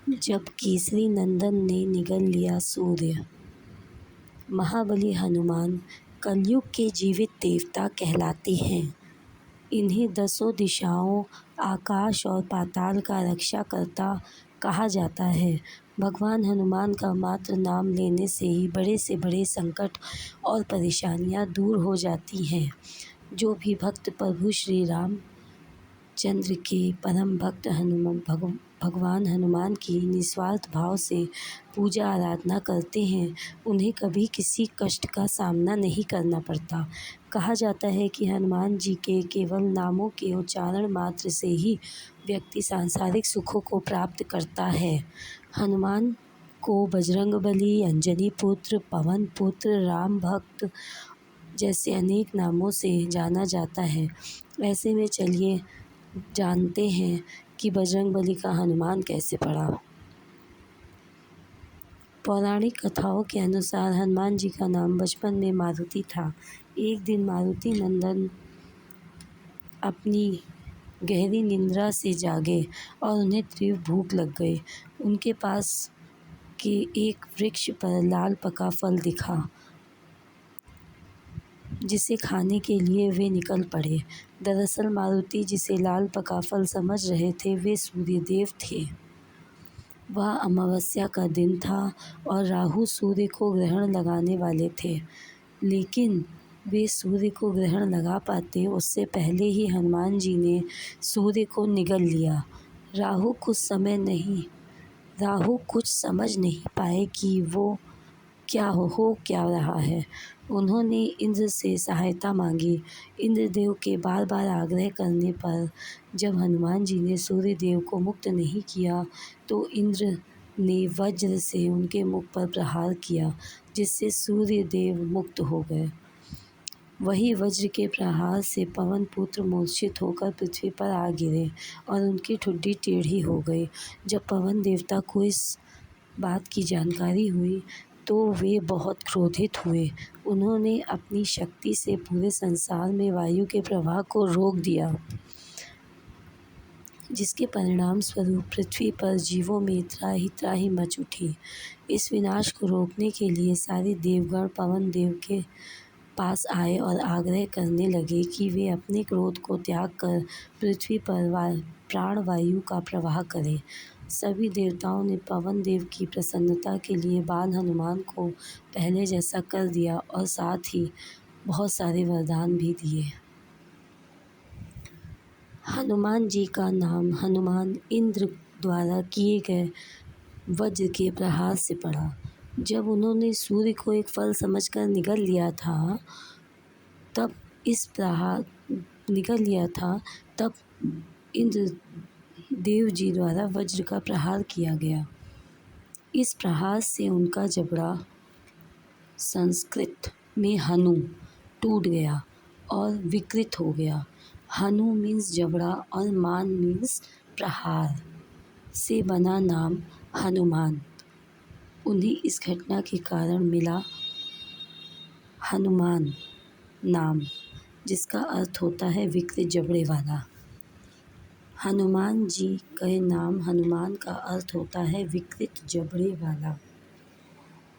जब केसरी नंदन ने निगल लिया सूर्य। महाबली हनुमान कलयुग के जीवित देवता कहलाते हैं। इन्हें दसों दिशाओं, आकाश और पाताल का रक्षाकर्ता कहा जाता है। भगवान हनुमान का मात्र नाम लेने से ही बड़े से बड़े संकट और परेशानियां दूर हो जाती हैं। जो भी भक्त प्रभु श्री राम चंद्र के परम भक्त भगवान हनुमान की निस्वार्थ भाव से पूजा आराधना करते हैं, उन्हें कभी किसी कष्ट का सामना नहीं करना पड़ता। कहा जाता है कि हनुमान जी के केवल नामों के उच्चारण मात्र से ही व्यक्ति सांसारिक सुखों को प्राप्त करता है। हनुमान को बजरंगबली, अंजनी पुत्र, पवन पुत्र, राम भक्त जैसे अनेक नामों से जाना जाता है। ऐसे में चलिए जानते हैं कि बजरंगबली का हनुमान कैसे पड़ा। पौराणिक कथाओं के अनुसार हनुमान जी का नाम बचपन में मारुति था। एक दिन मारुति नंदन अपनी गहरी निद्रा से जागे और उन्हें तीव्र भूख लग गई। उनके पास के एक वृक्ष पर लाल पका फल दिखा, जिसे खाने के लिए वे निकल पड़े। दरअसल मारुति जिसे लाल पका फल समझ रहे थे, वे सूर्यदेव थे। वह अमावस्या का दिन था और राहु सूर्य को ग्रहण लगाने वाले थे, लेकिन वे सूर्य को ग्रहण लगा पाते उससे पहले ही हनुमान जी ने सूर्य को निगल लिया। राहु कुछ समझ नहीं पाए कि वो क्या रहा है। उन्होंने इंद्र से सहायता मांगी। इंद्रदेव के बार बार आग्रह करने पर जब हनुमान जी ने सूर्य देव को मुक्त नहीं किया, तो इंद्र ने वज्र से उनके मुख पर प्रहार किया, जिससे सूर्य देव मुक्त हो गए। वही वज्र के प्रहार से पवन पुत्र मूर्छित होकर पृथ्वी पर आ गिरे और उनकी ठुड्डी टेढ़ी हो गई। जब पवन देवता को इस बात की जानकारी हुई, तो वे बहुत क्रोधित हुए। उन्होंने अपनी शक्ति से पूरे संसार में वायु के प्रवाह को रोक दिया, जिसके परिणाम स्वरूप पृथ्वी पर जीवों में त्राही मच उठी। इस विनाश को रोकने के लिए सारे देवगण पवन देव के पास आए और आग्रह करने लगे कि वे अपने क्रोध को त्याग कर पृथ्वी पर प्राणवायु का प्रवाह करें। सभी देवताओं ने पवन देव की प्रसन्नता के लिए बाल हनुमान को पहले जैसा कर दिया और साथ ही बहुत सारे वरदान भी दिए। हनुमान जी का नाम हनुमान इंद्र द्वारा किए गए वज्र के प्रहार से पड़ा। जब उन्होंने सूर्य को एक फल समझकर निगल लिया था, तब इंद्र देव जी द्वारा वज्र का प्रहार किया गया। इस प्रहार से उनका जबड़ा, संस्कृत में हनु, टूट गया और विकृत हो गया। हनु मीन्स जबड़ा और मान मीन्स प्रहार से बना नाम हनुमान। उन्हें इस घटना के कारण मिला हनुमान नाम, जिसका अर्थ होता है विकृत जबड़े वाला। हनुमान जी के नाम हनुमान का अर्थ होता है विकृत जबड़े वाला।